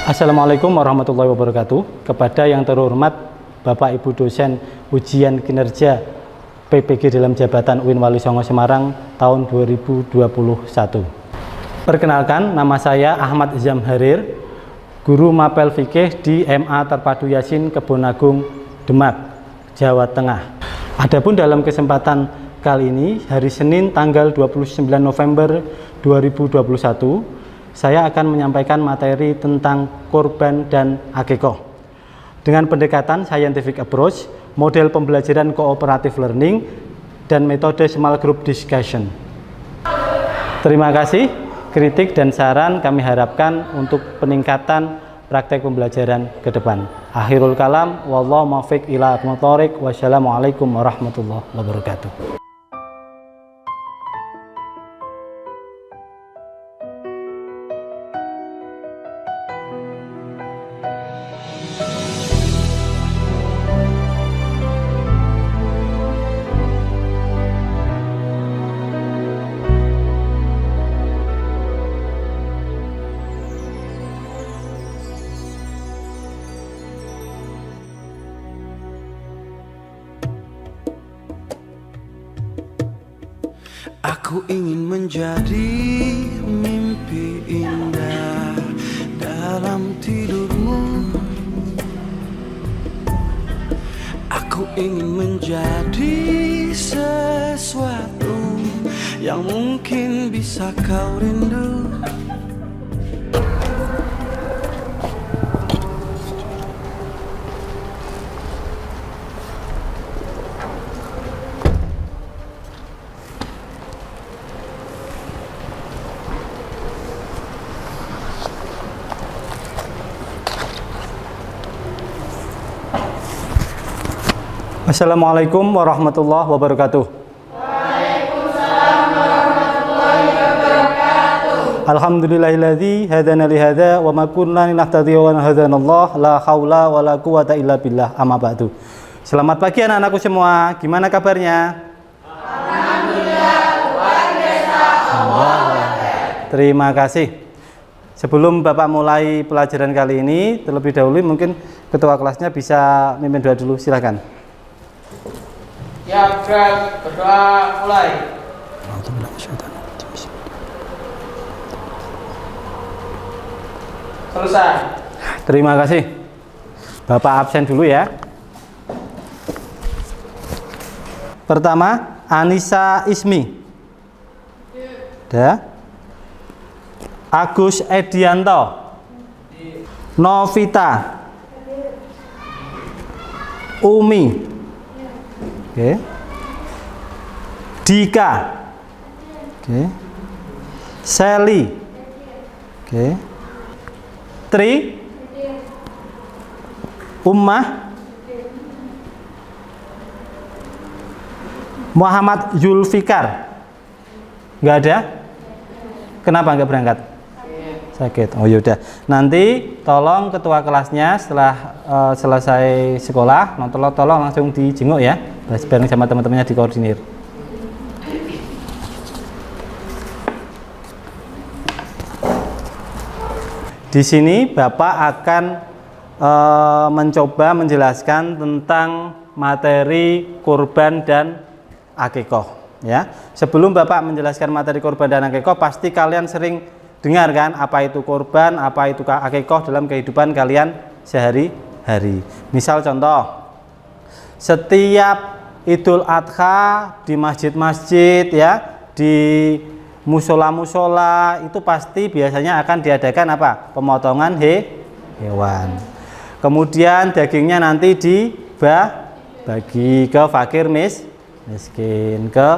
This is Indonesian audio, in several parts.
Assalamualaikum warahmatullahi wabarakatuh. Kepada yang terhormat Bapak Ibu dosen ujian kinerja PPG dalam jabatan UIN Wali Songo Semarang tahun 2021. Perkenalkan, nama saya Ahmad Zamharir, guru Mapel Fikih di MA Terpadu Yasin Kebonagung, Demak, Jawa Tengah. Adapun dalam kesempatan kali ini, hari Senin tanggal 29 November 2021, saya akan menyampaikan materi tentang kurban dan akikoh dengan pendekatan scientific approach, model pembelajaran cooperative learning, dan metode small group discussion. Terima kasih. Kritik dan saran kami harapkan untuk peningkatan praktek pembelajaran ke depan. Akhirul kalam, wallahu muwaffiq ila aqwamit thoriq. Wassalamualaikum warahmatullahi wabarakatuh. Aku ingin menjadi mimpi indah dalam tidurmu. Aku ingin menjadi sesuatu yang mungkin bisa kau rindu. Assalamualaikum warahmatullahi wabarakatuh. Waalaikumsalam warahmatullahi wabarakatuh. Alhamdulillahilladzi hadana li hadza wa ma kunna linahtadiya wa hadanallah la haula wa la quwata illa billah. Amma ba'du. Selamat pagi anak-anakku semua. Gimana kabarnya? Alhamdulillah luar biasa. Terima kasih. Sebelum Bapak mulai pelajaran kali ini, terlebih dahulu mungkin ketua kelasnya bisa mimpin doa dulu, silakan. Ya, berdoa mulai. Selesai. Terima kasih. Bapak absen dulu ya. Pertama, Anissa Ismi. Ada. Agus Edianto. Novita. Umi. Oke. Dika. Oke. Sally. Oke. Tri. Ummah. Muhammad Zulfikar. Nggak ada? Kenapa nggak berangkat? Sakit. Oh yaudah. Nanti tolong ketua kelasnya setelah selesai sekolah, tolong langsung dijenguk ya. Bareng sama teman-temannya dikoordinir. Di sini Bapak akan mencoba menjelaskan tentang materi kurban dan akikoh. Ya. Sebelum Bapak menjelaskan materi kurban dan akikoh, pasti kalian sering dengar kan apa itu kurban, apa itu akikoh dalam kehidupan kalian sehari-hari. Misal contoh, setiap Idul Adha di masjid-masjid ya, di musola-musola itu pasti biasanya akan diadakan apa? Pemotongan hewan. Kemudian dagingnya nanti dibagi ke fakir miskin, ke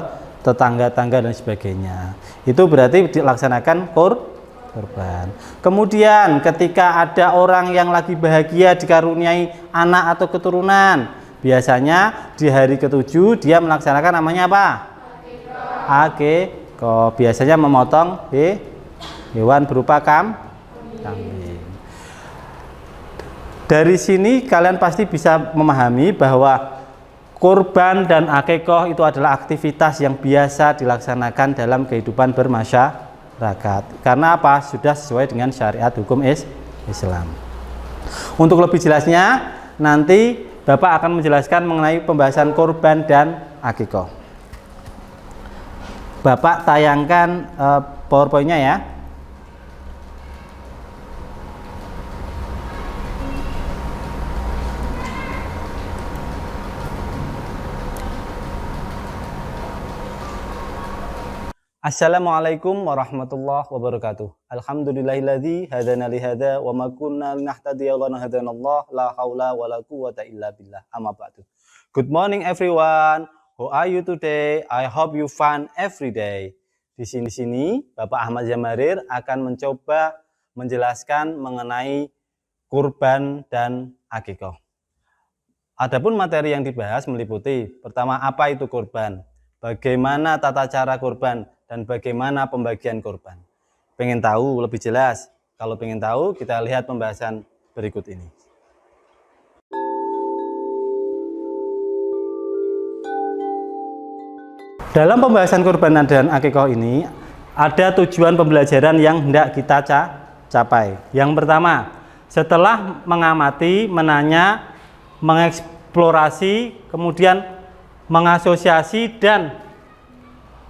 tetangga-tangga dan sebagainya. Itu berarti dilaksanakan kurban. Kemudian ketika ada orang yang lagi bahagia dikaruniai anak atau keturunan, biasanya di hari ke-7 dia melaksanakan namanya apa? Akikoh. Biasanya memotong hewan berupa kambing. Dari sini kalian pasti bisa memahami bahwa kurban dan akikoh itu adalah aktivitas yang biasa dilaksanakan dalam kehidupan bermasyarakat. Karena apa? Sudah sesuai dengan syariat hukum Islam. Untuk lebih jelasnya, nanti Bapak akan menjelaskan mengenai pembahasan kurban dan akikah. Bapak tayangkan PowerPoint-nya ya. Assalamualaikum warahmatullahi wabarakatuh. Alhamdulillahilladzi hadana li hadza wa ma kunna linahtadiya laula an hadanallah la haula wala quwwata illa billah. Amma ba'du. Good morning everyone. How are you today? I hope you fun every day. Di sini Bapak Ahmad Jamharir akan mencoba menjelaskan mengenai kurban dan akikah. Adapun materi yang dibahas meliputi pertama, apa itu kurban? Bagaimana tata cara kurban dan bagaimana pembagian kurban. Pengen tahu lebih jelas? Kalau pengen tahu, kita lihat pembahasan berikut ini. Dalam pembahasan kurban dan akikah ini, ada tujuan pembelajaran yang hendak kita capai. Yang pertama, setelah mengamati, menanya, mengeksplorasi, kemudian mengasosiasi dan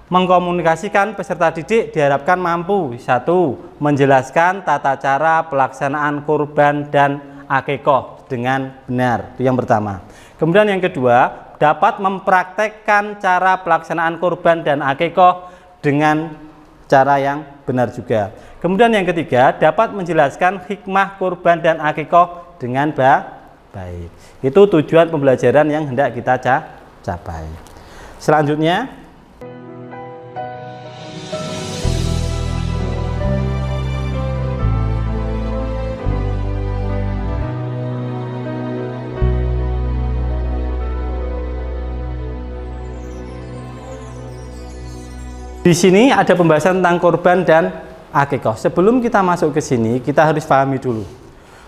mengkomunikasikan peserta didik diharapkan mampu: 1. Menjelaskan tata cara pelaksanaan kurban dan akikah dengan benar. Itu yang pertama. Kemudian yang kedua, dapat mempraktekkan cara pelaksanaan kurban dan akikah dengan cara yang benar juga. Kemudian yang ketiga, dapat menjelaskan hikmah kurban dan akikah dengan baik. Itu tujuan pembelajaran yang hendak kita capai. Selanjutnya, di sini ada pembahasan tentang kurban dan akikah. Sebelum kita masuk ke sini, kita harus pahami dulu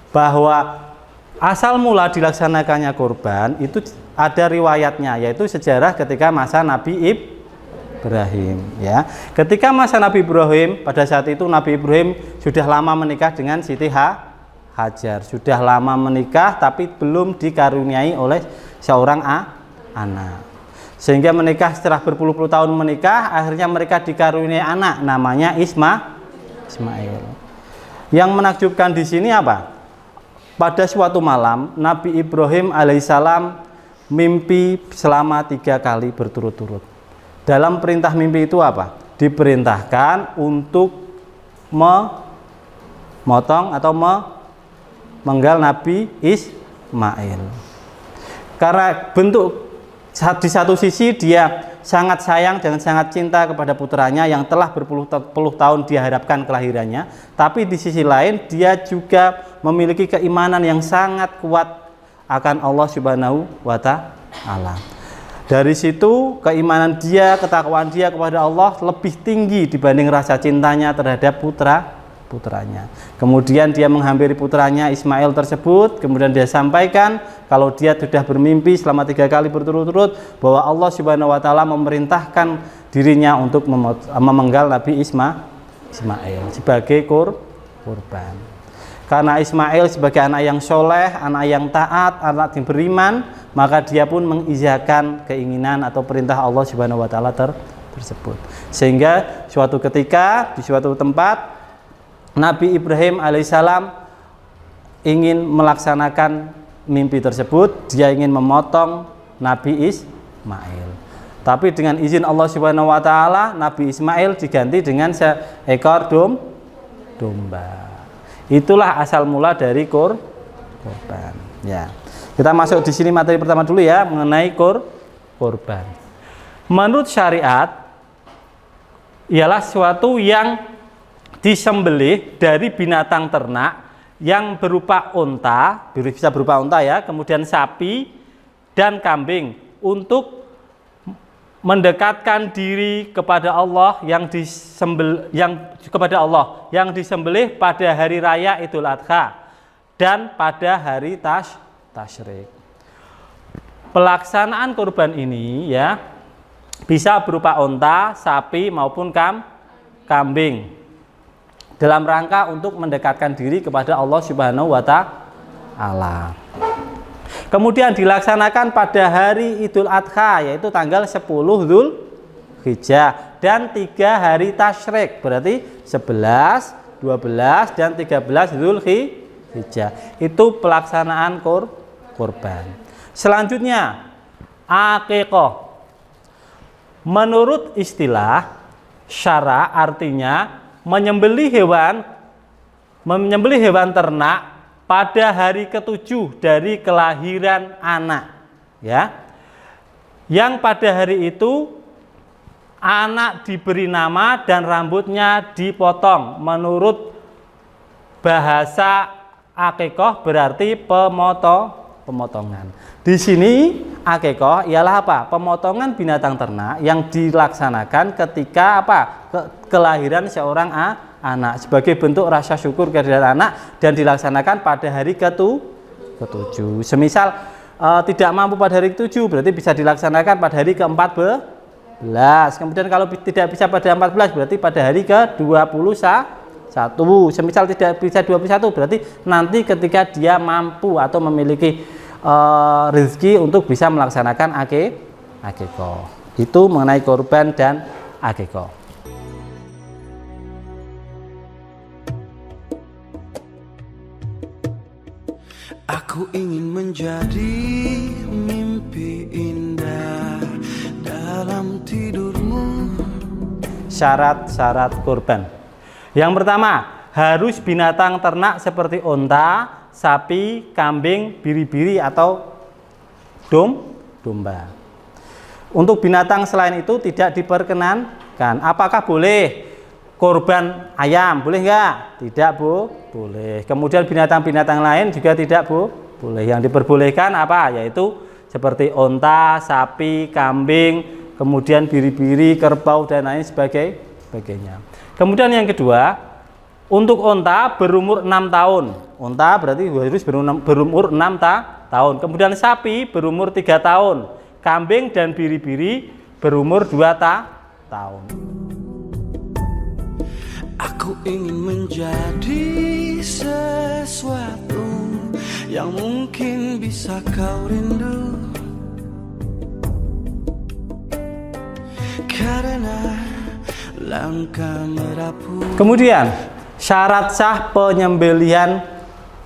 bahwa asal mula dilaksanakannya kurban itu ada riwayatnya, yaitu sejarah ketika masa Nabi Ibrahim. Ya, ketika masa Nabi Ibrahim, pada saat itu Nabi Ibrahim sudah lama menikah dengan Siti Hajar, sudah lama menikah tapi belum dikaruniai oleh seorang anak. Sehingga menikah setelah berpuluh-puluh tahun menikah, akhirnya mereka dikaruniai anak namanya Ismail. Yang menakjubkan di sini apa? Pada suatu malam Nabi Ibrahim alaihissalam mimpi selama 3 kali berturut-turut. Dalam perintah mimpi itu apa? Diperintahkan untuk memotong atau memenggal Nabi Ismail. Karena bentuk, di satu sisi dia sangat sayang dan sangat cinta kepada putranya yang telah berpuluh-puluh tahun dia harapkan kelahirannya, tapi di sisi lain dia juga memiliki keimanan yang sangat kuat akan Allah Subhanahu wa Ta'ala. Dari situ keimanan dia, ketakwaan dia kepada Allah lebih tinggi dibanding rasa cintanya terhadap putranya. Kemudian dia menghampiri putranya Ismail tersebut, kemudian dia sampaikan kalau dia sudah bermimpi selama 3 kali berturut-turut bahwa Allah Subhanahu wa Ta'ala memerintahkan dirinya untuk memenggal Nabi Ismail sebagai kurban. Karena Ismail sebagai anak yang soleh, anak yang taat, anak yang beriman, maka dia pun mengiyakan keinginan atau perintah Allah Subhanahu wa Ta'ala tersebut. Sehingga suatu ketika di suatu tempat Nabi Ibrahim alaihissalam ingin melaksanakan mimpi tersebut. Dia ingin memotong Nabi Ismail, tapi dengan izin Allah Subhanahu wa Ta'ala Nabi Ismail diganti dengan seekor domba. Itulah asal mula dari kurban. Ya, kita masuk di sini materi pertama dulu ya, mengenai kurban. Menurut syariat ialah suatu yang disembelih dari binatang ternak yang berupa unta, bisa berupa unta ya, kemudian sapi dan kambing, untuk mendekatkan diri kepada Allah yang disembelih pada hari raya Idul Adha dan pada hari tasyrik. Pelaksanaan kurban ini ya bisa berupa unta, sapi maupun kambing. dalam rangka untuk mendekatkan diri kepada Allah Subhanahu wa Ta'ala. Kemudian dilaksanakan pada hari Idul Adha, yaitu tanggal 10 Dzulhijjah, dan 3 hari tasyrik, berarti 11, 12, dan 13 Dzulhijjah. Itu pelaksanaan kurban. Selanjutnya akikah. Menurut istilah syara artinya menyembelih hewan ternak pada hari ke-7 dari kelahiran anak, ya. Yang pada hari itu anak diberi nama dan rambutnya dipotong. Menurut bahasa akikah berarti pemotongan. Di sini akikah ialah apa? Pemotongan binatang ternak yang dilaksanakan ketika apa? Kelahiran seorang anak sebagai bentuk rasa syukur kehadiran anak, dan dilaksanakan pada hari ke-7. Semisal tidak mampu pada hari ke-7 berarti bisa dilaksanakan pada hari ke-14. Kemudian kalau tidak bisa pada 14 berarti pada hari ke-21. Semisal tidak bisa 21 berarti nanti ketika dia mampu atau memiliki rezeki untuk bisa melaksanakan akikah. Itu mengenai kurban dan akikah. Aku ingin menjadi mimpi indah dalam tidurmu. Syarat-syarat kurban. Yang pertama, harus binatang ternak seperti unta, sapi, kambing, biri-biri atau domba. Untuk binatang selain itu tidak diperkenankan. Apakah boleh kurban ayam? Boleh enggak? Tidak boleh. Kemudian binatang-binatang lain juga tidak boleh. Yang diperbolehkan apa? Yaitu seperti unta, sapi, kambing, kemudian biri-biri, kerbau dan lain sebagainya. Kemudian yang kedua, untuk unta berumur 6 tahun. Unta berarti harus berumur 6 tahun. Kemudian sapi berumur 3 tahun. Kambing dan biri-biri berumur 2 tahun. Aku ingin menjadi sesuatu yang mungkin bisa kau rindu, karena langkah merapuh. Kemudian syarat sah penyembelihan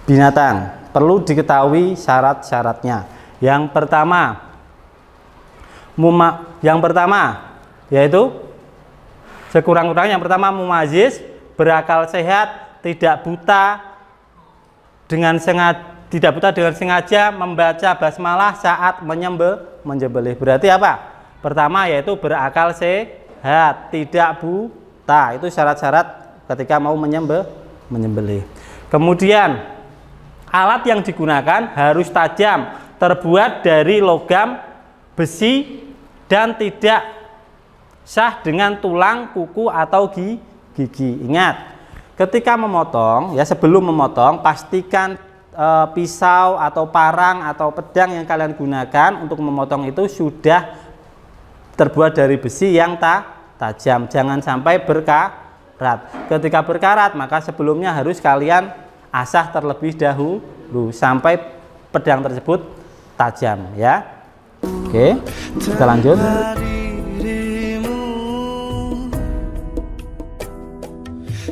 binatang. Perlu diketahui syarat-syaratnya. Yang pertama yaitu sekurang-kurangnya yang pertama mumayiz, berakal sehat, tidak buta dengan sengaja membaca basmalah saat menyembelih. Berarti apa? Pertama yaitu berakal sehat, tidak buta. Itu syarat-syarat ketika mau menyembelih. Kemudian alat yang digunakan harus tajam, terbuat dari logam, besi, dan tidak sah dengan tulang, kuku atau gigi. Ingat, ketika memotong, ya sebelum memotong pastikan pisau atau parang atau pedang yang kalian gunakan untuk memotong itu sudah terbuat dari besi yang tajam. Jangan sampai berkarat. Ketika berkarat maka sebelumnya harus kalian asah terlebih dahulu sampai pedang tersebut tajam, ya. Oke, kita lanjut.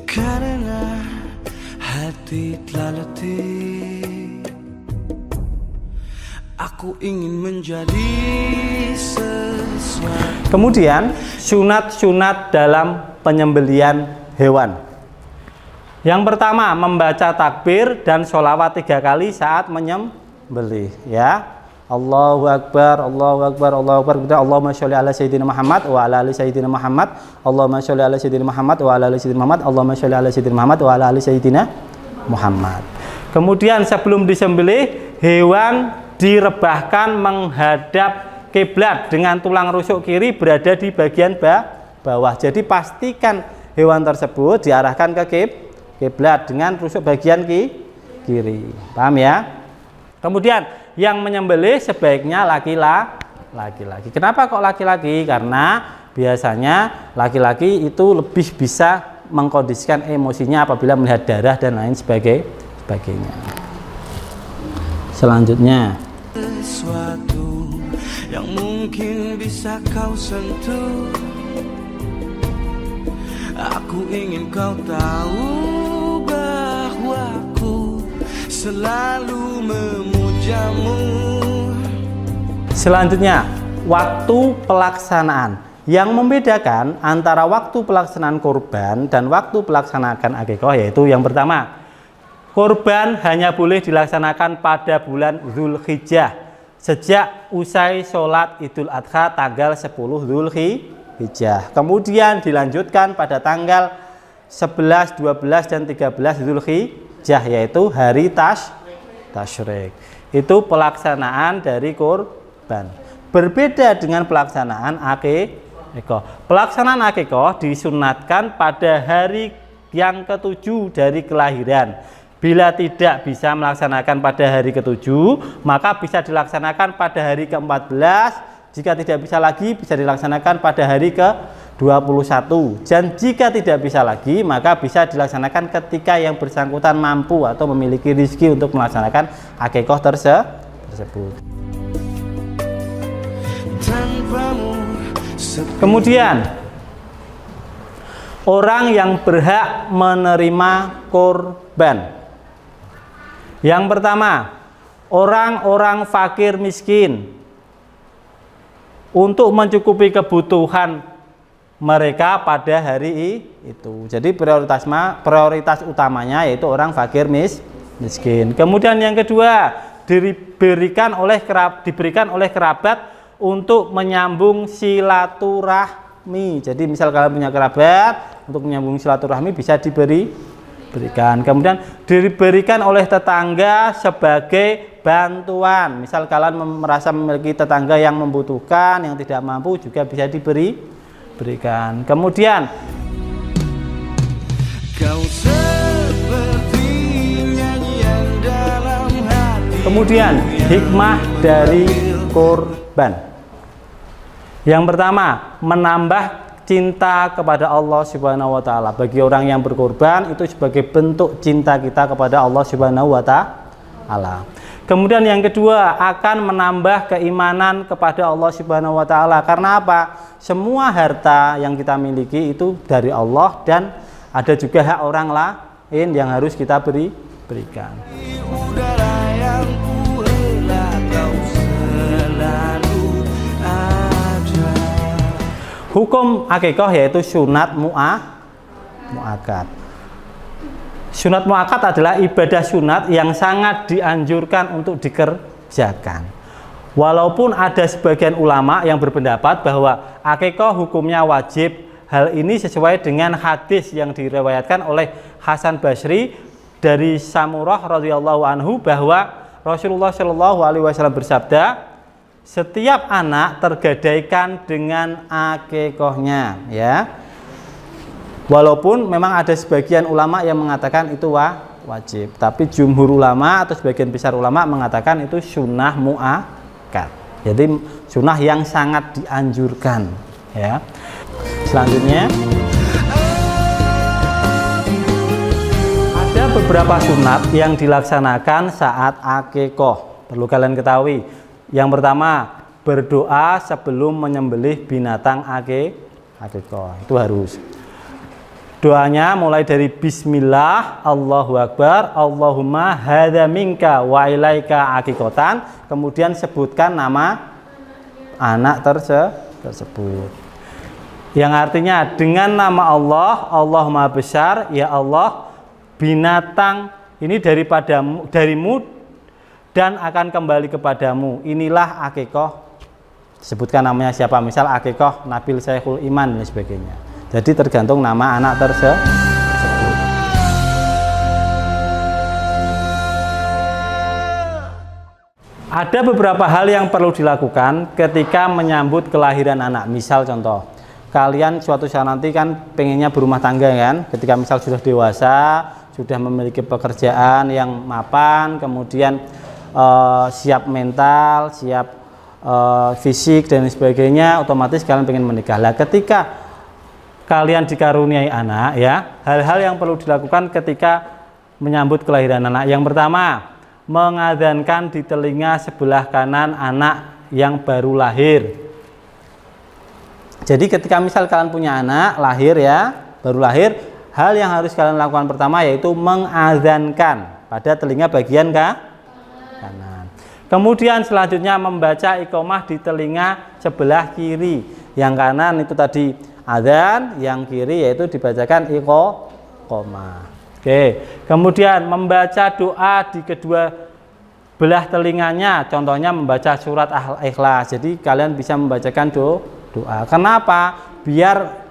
Karena hati telah letih, aku ingin menjadi sesuatu. Kemudian sunat-sunat dalam penyembelian hewan. Yang pertama, membaca takbir dan sholawat 3 kali saat menyembelih, ya. Allahu Akbar, Allahu Akbar, Allahu Akbar. Allahumma sholli ala sayyidina Muhammad wa ala ali sayyidina Muhammad. Allahumma sholli ala sayyidina Muhammad wa ala ali sayyidina Muhammad. Allahumma sholli ala sayyidina Muhammad wa ala ali sayyidina Muhammad. Kemudian sebelum disembelih, hewan direbahkan menghadap kiblat dengan tulang rusuk kiri berada di bagian bawah. Jadi pastikan hewan tersebut diarahkan ke kiblat dengan rusuk bagian kiri. Paham ya? Kemudian yang menyembelih sebaiknya laki-laki. Kenapa kok laki-laki? Karena biasanya laki-laki itu lebih bisa mengkondisikan emosinya apabila melihat darah dan lain sebagainya. Selanjutnya, Sesuatu yang mungkin bisa kau sentuh. Aku ingin kau tahu bahwa aku selalu memujamu. selanjutnya waktu pelaksanaan. Yang membedakan antara waktu pelaksanaan kurban dan waktu pelaksanaan akikah yaitu yang pertama, kurban hanya boleh dilaksanakan pada bulan Zulhijjah sejak usai sholat Idul Adha tanggal 10 Zulhijjah. Kemudian dilanjutkan pada tanggal 11, 12, dan 13 Zulhijjah yaitu hari Tasyrik. Itu pelaksanaan dari kurban. Berbeda dengan pelaksanaan akikah. Pelaksanaan akikah disunatkan pada hari yang ke-7 dari kelahiran. Bila tidak bisa melaksanakan pada hari ke-7, maka bisa dilaksanakan pada hari ke-14. Jika tidak bisa lagi, bisa dilaksanakan pada hari ke-21. Dan jika tidak bisa lagi, maka bisa dilaksanakan ketika yang bersangkutan mampu atau memiliki rezeki untuk melaksanakan akikah tersebut. Kemudian, orang yang berhak menerima kurban. Yang pertama, orang-orang fakir miskin untuk mencukupi kebutuhan mereka pada hari itu. Jadi prioritas utamanya yaitu orang fakir miskin. Kemudian yang kedua, diberikan oleh kerabat untuk menyambung silaturahmi. Jadi misal kalian punya kerabat, untuk menyambung silaturahmi bisa diberikan. Kemudian diberikan oleh tetangga sebagai bantuan. Misal kalian merasa memiliki tetangga yang membutuhkan, yang tidak mampu, juga bisa diberikan. Kemudian hikmah dari kurban. Yang pertama, menambah cinta kepada Allah Subhanahu wa taala. Bagi orang yang berkorban itu sebagai bentuk cinta kita kepada Allah Subhanahu wa taala. Kemudian yang kedua, akan menambah keimanan kepada Allah Subhanahu wa taala. Karena apa? Semua harta yang kita miliki itu dari Allah dan ada juga hak orang lain yang harus kita berikan. Hukum akikah yaitu sunat mu'akkad. Sunat mu'akkad adalah ibadah sunat yang sangat dianjurkan untuk dikerjakan. Walaupun ada sebagian ulama yang berpendapat bahwa akikah hukumnya wajib, hal ini sesuai dengan hadis yang diriwayatkan oleh Hasan Basri dari Samurah radhiyallahu anhu bahwa Rasulullah Shallallahu alaihi wasallam bersabda, setiap anak tergadaikan dengan akikahnya, ya. Walaupun memang ada sebagian ulama yang mengatakan itu wajib, tapi jumhur ulama atau sebagian besar ulama mengatakan itu sunnah mu'akkad. Jadi sunnah yang sangat dianjurkan, ya. Selanjutnya ada beberapa sunat yang dilaksanakan saat akikah. Perlu kalian ketahui. Yang pertama, berdoa sebelum menyembelih binatang akikah. Itu harus. Doanya mulai dari bismillah, Allahu Akbar, Allahumma hadza minka wa ilaika akikatan. Kemudian sebutkan nama anak tersebut. Yang artinya dengan nama Allah, Allah Maha Besar, ya Allah, binatang ini darimu dan akan kembali kepadamu. Inilah akikah. Sebutkan namanya siapa, misal akikah Nabil Syekhul Iman dan sebagainya. Jadi tergantung nama anak tersebut. Ada beberapa hal yang perlu dilakukan ketika menyambut kelahiran anak. Misal contoh, kalian suatu saat nanti kan pengennya berumah tangga kan, ketika misal sudah dewasa, sudah memiliki pekerjaan yang mapan, kemudian siap mental, siap fisik dan sebagainya, otomatis kalian pengen menikah. Lah ketika kalian dikaruniai anak ya, hal-hal yang perlu dilakukan ketika menyambut kelahiran anak. Yang pertama, mengadzankan di telinga sebelah kanan anak yang baru lahir. Jadi ketika misal kalian punya anak lahir ya, baru lahir, hal yang harus kalian lakukan pertama yaitu mengadzankan pada telinga bagian kanan. Kemudian selanjutnya membaca iqomah di telinga sebelah kiri. Yang kanan itu tadi adzan, yang kiri yaitu dibacakan iqomah. Oke. Kemudian membaca doa di kedua belah telinganya, contohnya membaca surat Al-Ikhlas. Jadi kalian bisa membacakan doa. Kenapa? Biar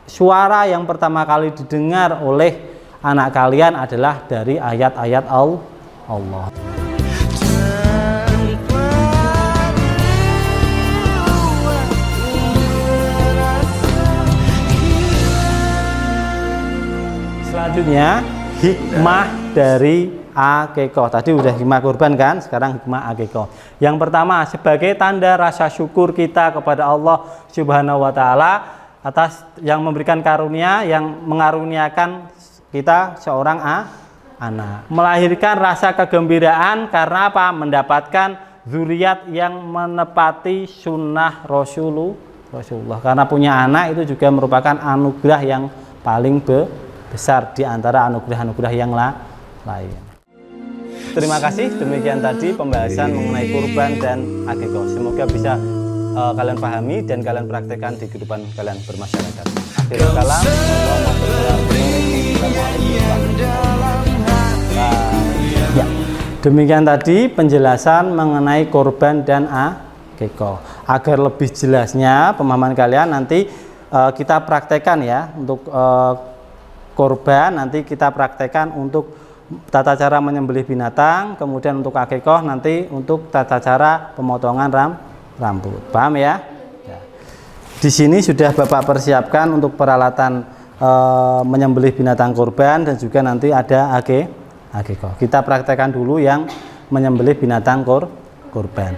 suara yang pertama kali didengar oleh anak kalian adalah dari ayat-ayat Allah. Selanjutnya hikmah dari akikoh. Tadi udah hikmah kurban kan, sekarang hikmah akikoh. Yang pertama, sebagai tanda rasa syukur kita kepada Allah Subhanahu wa taala atas yang memberikan karunia, yang mengaruniakan kita seorang anak. Melahirkan rasa kegembiraan karena apa? Mendapatkan zuriat yang menepati sunnah Rasulullah. Karena punya anak itu juga merupakan anugerah yang paling besar di antara anugerah-anugerah yang lain. Terima kasih, demikian tadi pembahasan mengenai kurban dan akikoh. Semoga bisa kalian pahami dan kalian praktekkan di kehidupan kalian bermasyarakat. Akhirul kalam, ya, demikian tadi penjelasan mengenai kurban dan akikoh. Agar lebih jelasnya pemahaman kalian nanti kita praktekkan ya untuk kurban, nanti kita praktekkan untuk tata cara menyembelih binatang, kemudian untuk akikoh nanti untuk tata cara pemotongan rambut. Paham ya? Di sini sudah Bapak persiapkan untuk peralatan menyembelih binatang kurban dan juga nanti ada akikoh. Kita praktekkan dulu yang menyembelih binatang kurban.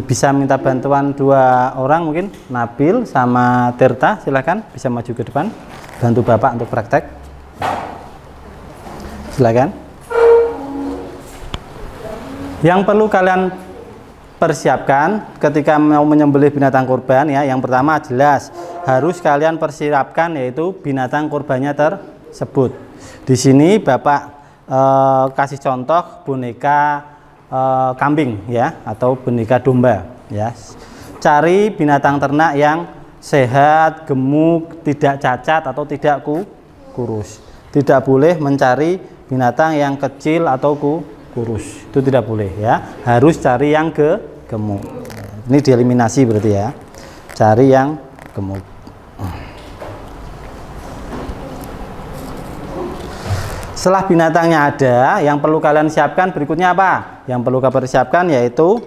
Bisa minta bantuan 2 orang mungkin, Nabil sama Tirta, silakan bisa maju ke depan bantu Bapak untuk praktek. Silakan. Yang perlu kalian persiapkan ketika mau menyembelih binatang kurban ya, yang pertama jelas harus kalian persiapkan yaitu binatang kurbannya tersebut. Di sini Bapak kasih contoh boneka kambing ya, atau boneka domba ya. Cari binatang ternak yang sehat, gemuk, tidak cacat atau tidak kurus. Tidak boleh mencari binatang yang kecil atau kurus, itu tidak boleh ya, harus cari yang gemuk. Ini dieliminasi berarti ya, cari yang gemuk. Setelah binatangnya ada, yang perlu kalian siapkan berikutnya apa? Yang perlu kalian siapkan yaitu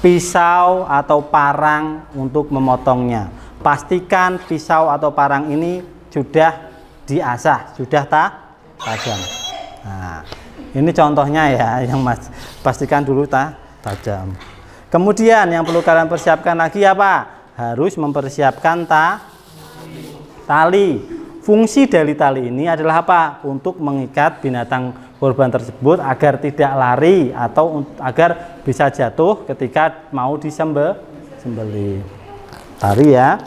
pisau atau parang untuk memotongnya. Pastikan pisau atau parang ini sudah diasah, sudah tajam. Nah, ini contohnya ya, yang pastikan dulu tajam. Kemudian yang perlu kalian persiapkan lagi apa? Harus mempersiapkan tali. Fungsi dari tali ini adalah apa? Untuk mengikat binatang kurban tersebut agar tidak lari atau agar bisa jatuh ketika mau disembelih. Tali ya.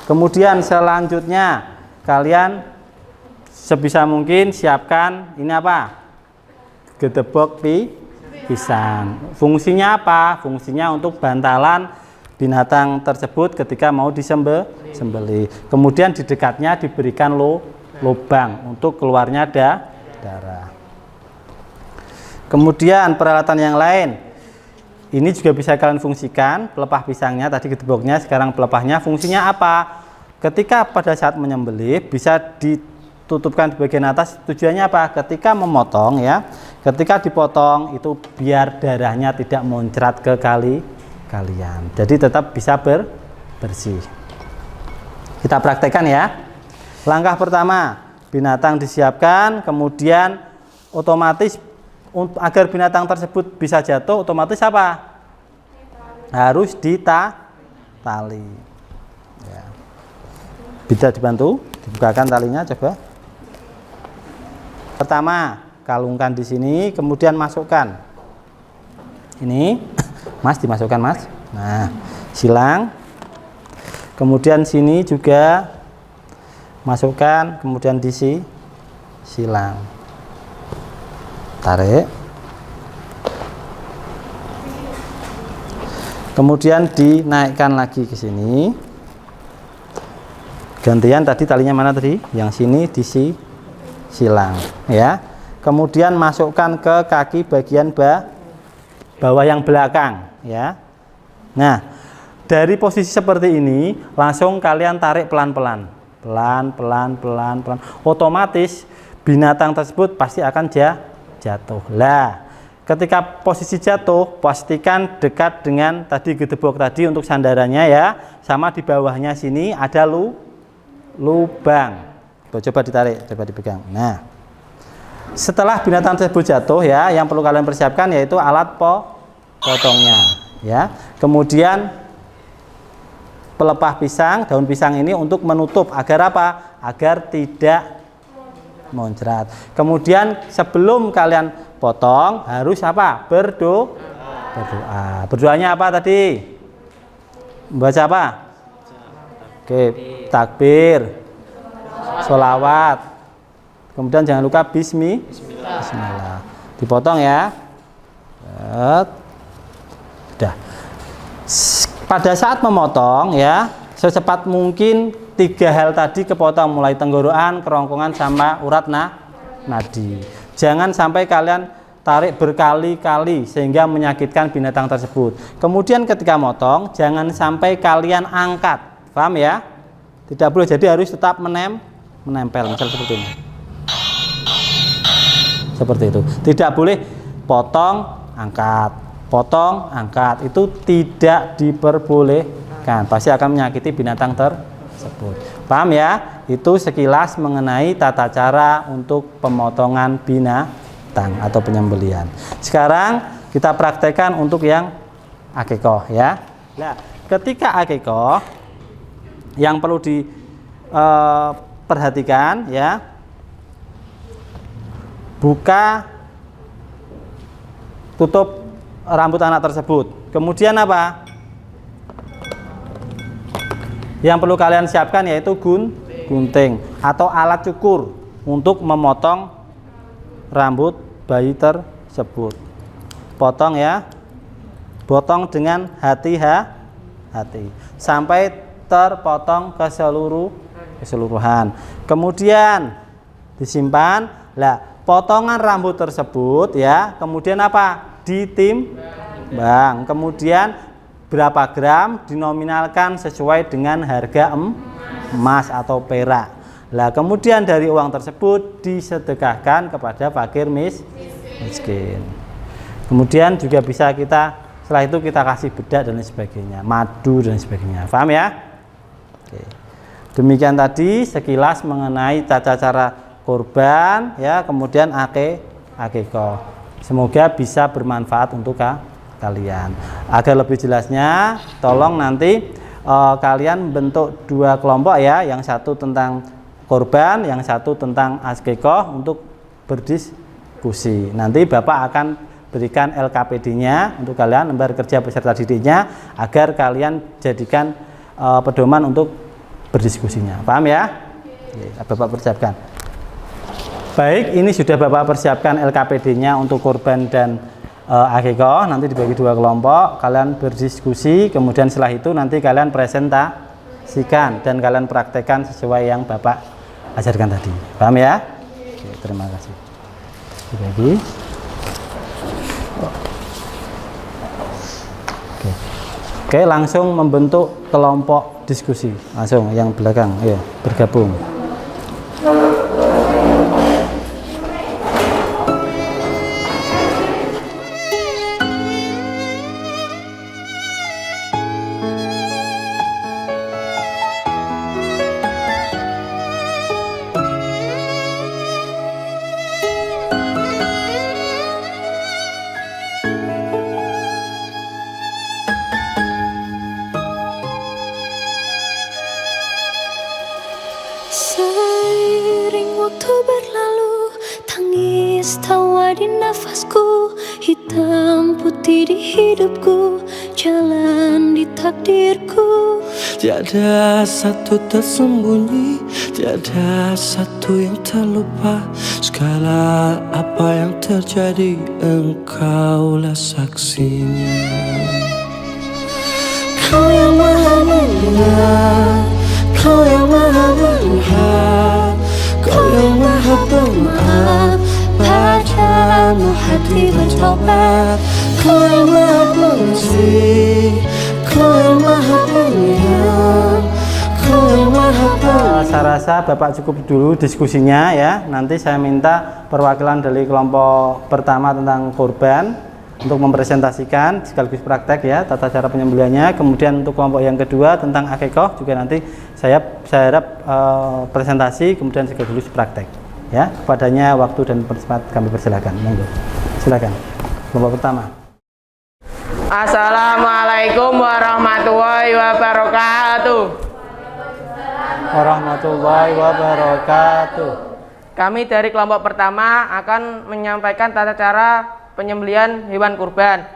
Kemudian selanjutnya kalian sebisa mungkin siapkan ini apa? Gedebok pisang. Fungsinya apa? Fungsinya untuk bantalan binatang tersebut ketika mau disembelih. Kemudian di dekatnya diberikan lubang untuk keluarnya darah. Kemudian peralatan yang lain ini juga bisa kalian fungsikan. Pelepah pisangnya tadi gedeboknya, sekarang pelepahnya fungsinya apa? Ketika pada saat menyembelih bisa ditutupkan di bagian atas, tujuannya apa? Ketika memotong ya, ketika dipotong itu biar darahnya tidak muncrat ke kalian, jadi tetap bisa bersih. Kita praktekkan ya. Langkah pertama, binatang disiapkan, kemudian otomatis agar binatang tersebut bisa jatuh, otomatis apa? Harus ditali ya. Bisa dibantu, dibukakan talinya coba. Pertama, kalungkan di sini, kemudian masukkan. Ini, Mas dimasukkan Mas. Nah, silang. Kemudian sini juga masukkan, kemudian diisi, silang. Tarik. Kemudian dinaikkan lagi ke sini. Gantian tadi talinya mana tadi? Yang sini diisi, silang, ya. Kemudian masukkan ke kaki bagian bawah yang belakang, ya. Nah, dari posisi seperti ini langsung kalian tarik pelan-pelan. Pelan-pelan. Otomatis binatang tersebut pasti akan jatuh. Lah, ketika posisi jatuh, pastikan dekat dengan tadi gedebok tadi untuk sandarannya ya. Sama di bawahnya sini ada lubang. Coba ditarik, coba dipegang. Nah, setelah binatang tersebut jatuh ya, yang perlu kalian persiapkan yaitu alat potongnya ya. Kemudian pelepah pisang, daun pisang ini untuk menutup agar apa? Agar tidak muncrat. Kemudian sebelum kalian potong harus apa? Berdoa. Berdoanya apa tadi? Membaca apa? Oke, takbir, sholawat. Kemudian jangan lupa bismillah. Dipotong ya. Udah. Pada saat memotong ya, secepat mungkin 3 hal tadi kepotong, mulai tenggorokan, kerongkongan sama urat nadi. Jangan sampai kalian tarik berkali-kali sehingga menyakitkan binatang tersebut. Kemudian ketika motong jangan sampai kalian angkat. Paham ya? Tidak boleh, jadi harus tetap menempel misal seperti ini. Seperti itu. Tidak boleh potong, angkat. Potong, angkat, itu tidak diperbolehkan, pasti akan menyakiti binatang tersebut. Paham ya? Itu sekilas mengenai tata cara untuk pemotongan binatang atau penyembelihan. Sekarang kita praktekkan untuk yang akikoh ya. Nah, ketika akikoh yang perlu diperhatikan ya, buka tutup rambut anak tersebut. Kemudian apa? Yang perlu kalian siapkan yaitu gunting atau alat cukur untuk memotong rambut bayi tersebut. Potong ya. Potong dengan hati-hati sampai terpotong keseluruhan. Kemudian disimpan. Lah, potongan rambut tersebut ya, kemudian apa? Ditimbang, kemudian berapa gram dinominalkan sesuai dengan harga emas atau perak. Lah kemudian dari uang tersebut disedekahkan kepada fakir miskin. Kemudian juga bisa kita setelah itu kita kasih bedak dan sebagainya, madu dan sebagainya. Paham ya? Oke. Demikian tadi sekilas mengenai tata cara kurban ya, kemudian akikoh. Semoga bisa bermanfaat untuk kalian. Agar lebih jelasnya, tolong nanti kalian bentuk 2 kelompok ya, yang satu tentang kurban, yang satu tentang akikoh untuk berdiskusi. Nanti Bapak akan berikan LKPD-nya untuk kalian, lembar kerja peserta didiknya, agar kalian jadikan pedoman untuk berdiskusinya. Paham ya? Bapak persiapkan. Baik, ini sudah Bapak persiapkan LKPD-nya untuk kurban dan akikoh. Nanti dibagi 2 kelompok, kalian berdiskusi, kemudian setelah itu nanti kalian presentasikan dan kalian praktekkan sesuai yang Bapak ajarkan tadi. Paham ya? Oke, terima kasih. Dibagi. Oke, langsung membentuk kelompok diskusi. Langsung yang belakang, ya, bergabung. berlalu, tangis tawa di nafasku, hitam putih di hidupku, jalan di takdirku. Tiada satu tersembunyi, tiada satu yang terlupa. Segala apa yang terjadi, engkaulah saksinya. Kau yang maha mendengar, kau yang maha melihat, kau yang maha pemaaf, padamu hati bertobat. Kau yang maha pengasih, kau yang maha penyayang, kau yang maha Saya rasa Bapak cukup dulu diskusinya ya. Nanti saya minta perwakilan dari kelompok pertama tentang kurban untuk mempresentasikan sekaligus praktek ya tata cara penyembelihannya. Kemudian untuk kelompok yang kedua tentang akikah juga nanti saya harap presentasi kemudian sekaligus praktek ya. Kepadanya waktu dan tempat kami persilakan. Monggo. Silakan. Kelompok pertama. Assalamualaikum warahmatullahi wabarakatuh. Warahmatullahi wabarakatuh. Kami dari kelompok pertama akan menyampaikan tata cara penyembelihan hewan kurban.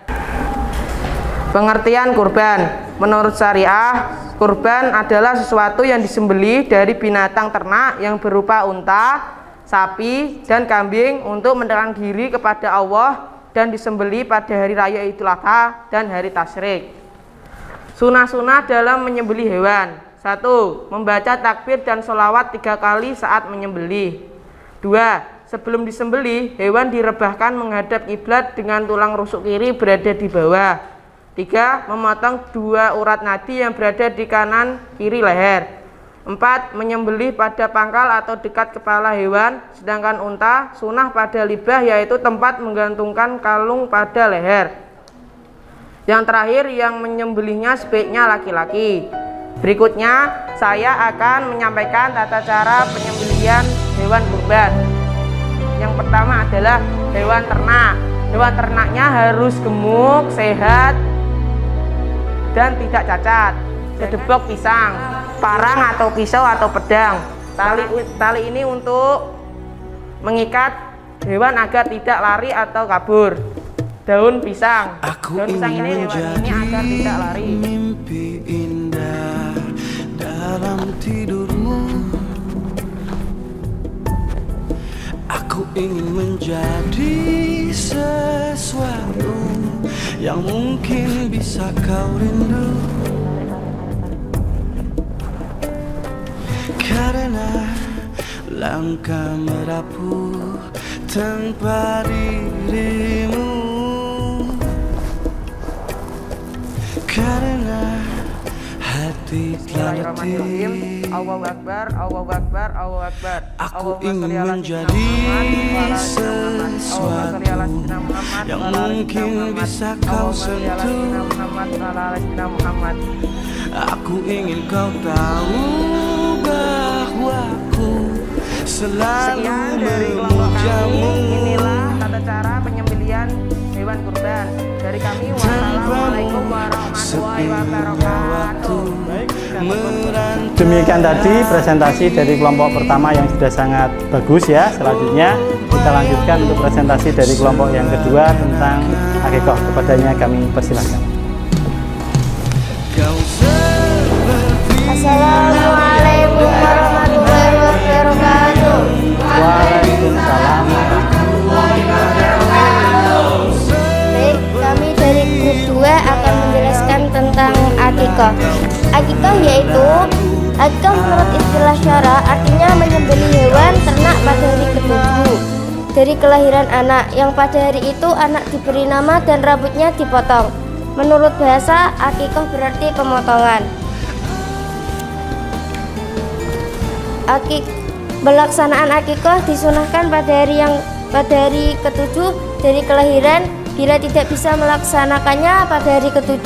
Pengertian kurban. Menurut syariah, kurban adalah sesuatu yang disembelih dari binatang ternak yang berupa unta, sapi, dan kambing untuk mendekatkan diri kepada Allah dan disembelih pada hari raya Idul Adha dan hari tasyrik. Sunah-sunah dalam menyembelih hewan. 1. Membaca takbir dan sholawat 3 kali saat menyembelih. 2. Sebelum disembelih, hewan direbahkan menghadap kiblat dengan tulang rusuk kiri berada di bawah. 3. Memotong 2 urat nadi yang berada di kanan kiri leher. 4. Menyembelih pada pangkal atau dekat kepala hewan, sedangkan unta sunah pada libah, yaitu tempat menggantungkan kalung pada leher. Yang terakhir, yang menyembelihnya sebaiknya laki-laki. Berikutnya, saya akan menyampaikan tata cara penyembelihan hewan kurban. Yang pertama adalah hewan ternak. Hewan ternaknya harus gemuk, sehat, dan tidak cacat. Sedebok pisang, parang atau pisau atau pedang. Tali ini untuk mengikat hewan agar tidak lari atau kabur. Daun pisang. Daun pisang ini hewan ini agar tidak lari. Mimpi indah dalam tidurmu. Aku ingin menjadi sesuatu yang mungkin bisa kau rindu. Karena langkah merapuh tanpa dirimu. Karena hati telah letih. Allahu Akbar, Allahu Akbar, Allahu Akbar. Aku ingin menjadi sesuatu yang mungkin bisa kau sentuh. Aku ingin kau tahu bahwa aku selalu memujamu. Inilah tata cara penyembelihan hewan kurban dari kami. Wassalamualaikum warahmatullahi wabarakatuh. Demikian tadi presentasi dari kelompok pertama yang sudah sangat bagus ya. Selanjutnya kita lanjutkan untuk presentasi dari kelompok yang kedua tentang akikah. Kepadanya kami persilakan. Assalamualaikum warahmatullahi wabarakatuh. Waalaikumsalam. Baik, kami dari grup 2 akan menjelaskan tentang akikah. Akikah yaitu akikah menurut istilah syara artinya menyembelih hewan ternak pada hari ke-7 dari kelahiran anak, yang pada hari itu anak diberi nama dan rambutnya dipotong. Menurut bahasa, akikah berarti pemotongan. Pelaksanaan akikah disunahkan pada hari ke-7 dari kelahiran. Bila tidak bisa melaksanakannya pada hari ke-7,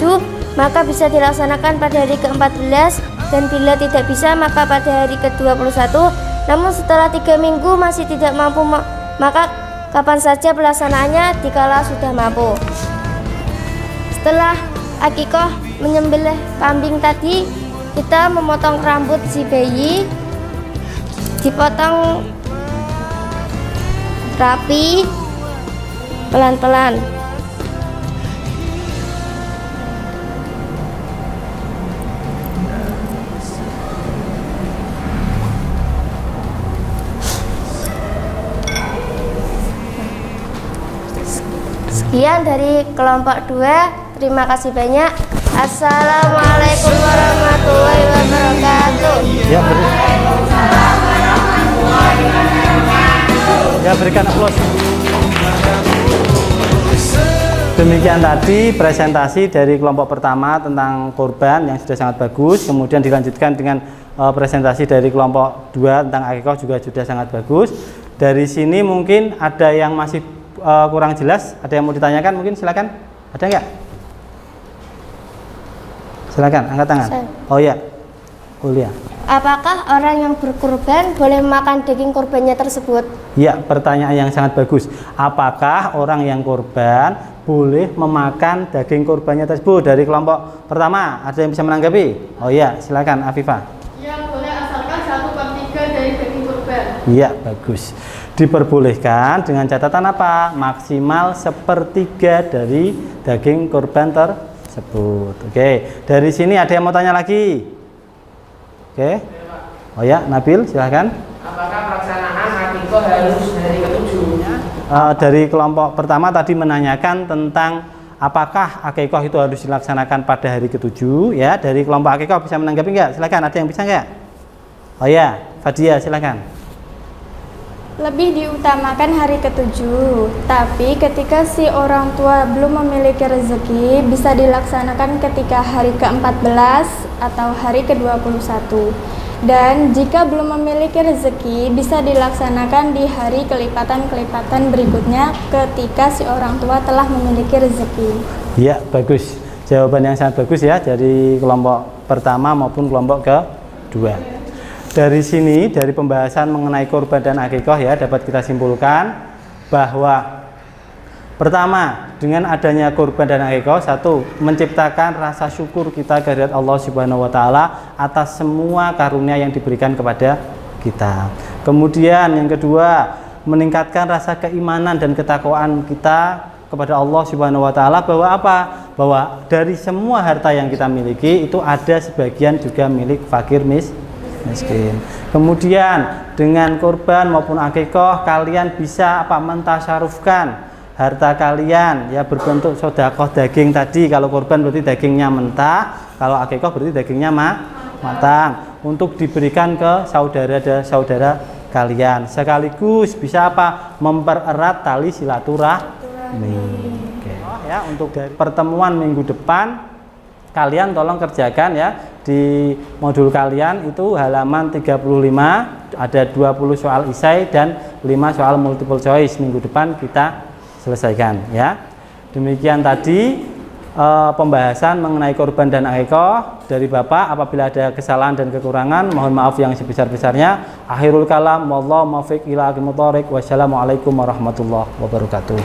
maka bisa dilaksanakan pada hari ke-14, dan bila tidak bisa maka pada hari ke-21. Namun setelah 3 minggu masih tidak mampu, maka kapan saja pelaksanaannya dikala sudah mampu. Setelah akikah menyembelih kambing tadi, kita memotong rambut si bayi, dipotong rapi, pelan-pelan. Sekian dari kelompok 2. Terima kasih banyak. Assalamualaikum warahmatullahi wabarakatuh. Ya, berikan aplaus. Demikian tadi presentasi dari kelompok pertama tentang kurban yang sudah sangat bagus. Kemudian dilanjutkan dengan presentasi dari kelompok 2 tentang akikah juga sudah sangat bagus. Dari sini mungkin ada yang masih kurang jelas, ada yang mau ditanyakan mungkin, silakan. Ada nggak? Silakan, angkat tangan. Oh ya, kuliah. Apakah orang yang berkurban boleh makan daging kurbannya tersebut? Ya, pertanyaan yang sangat bagus. Apakah orang yang kurban boleh memakan daging kurbannya tersebut? Dari kelompok pertama, ada yang bisa menanggapi? Oh ya, silakan Afifah. Ya, boleh asalkan 1/3 dari daging kurban. Iya, bagus. Diperbolehkan dengan catatan apa? Maksimal 1/3 dari daging kurban tersebut. Oke, dari sini ada yang mau tanya lagi? Oke. Oh ya, Nabil, silahkan. Apakah pelaksanaan akikah harus hari ke-7? Dari kelompok pertama tadi menanyakan tentang apakah akikah itu harus dilaksanakan pada hari ke-7 ya. Dari kelompok akikah bisa menanggapi nggak? Silakan, ada yang bisa nggak? Oh ya, Fadia, silakan. Lebih diutamakan hari ke-7, tapi ketika si orang tua belum memiliki rezeki, bisa dilaksanakan ketika hari ke-14 atau hari ke-21. Dan jika belum memiliki rezeki, bisa dilaksanakan di hari kelipatan-kelipatan berikutnya ketika si orang tua telah memiliki rezeki. Ya, bagus. Jawaban yang sangat bagus ya dari kelompok pertama maupun kelompok kedua. Dari sini, dari pembahasan mengenai kurban dan akikah ya, dapat kita simpulkan bahwa pertama, dengan adanya kurban dan akikah, satu, menciptakan rasa syukur kita kehadirat Allah Subhanahu wa taala atas semua karunia yang diberikan kepada kita. Kemudian yang kedua, meningkatkan rasa keimanan dan ketakwaan kita kepada Allah Subhanahu wa taala bahwa apa? Bahwa dari semua harta yang kita miliki itu ada sebagian juga milik fakir miskin. Kemudian dengan kurban maupun akikah kalian bisa apa? Mentasyarufkan harta kalian ya, berbentuk sedekah daging tadi. Kalau kurban berarti dagingnya mentah, kalau akikah berarti dagingnya matang, untuk diberikan ke saudara kalian. Sekaligus bisa apa? Mempererat tali silaturahmi. Oke. Ya, untuk dari pertemuan minggu depan kalian tolong kerjakan ya di modul kalian itu halaman 35, ada 20 soal isai dan 5 soal multiple choice. Minggu depan kita selesaikan ya. Demikian tadi pembahasan mengenai kurban dan akikah dari Bapak. Apabila ada kesalahan dan kekurangan mohon maaf yang sebesar-besarnya. Akhirul kalam, wallahu muwaffiq ila aqwamit thoriq. Wassalamualaikum warahmatullahi wabarakatuh.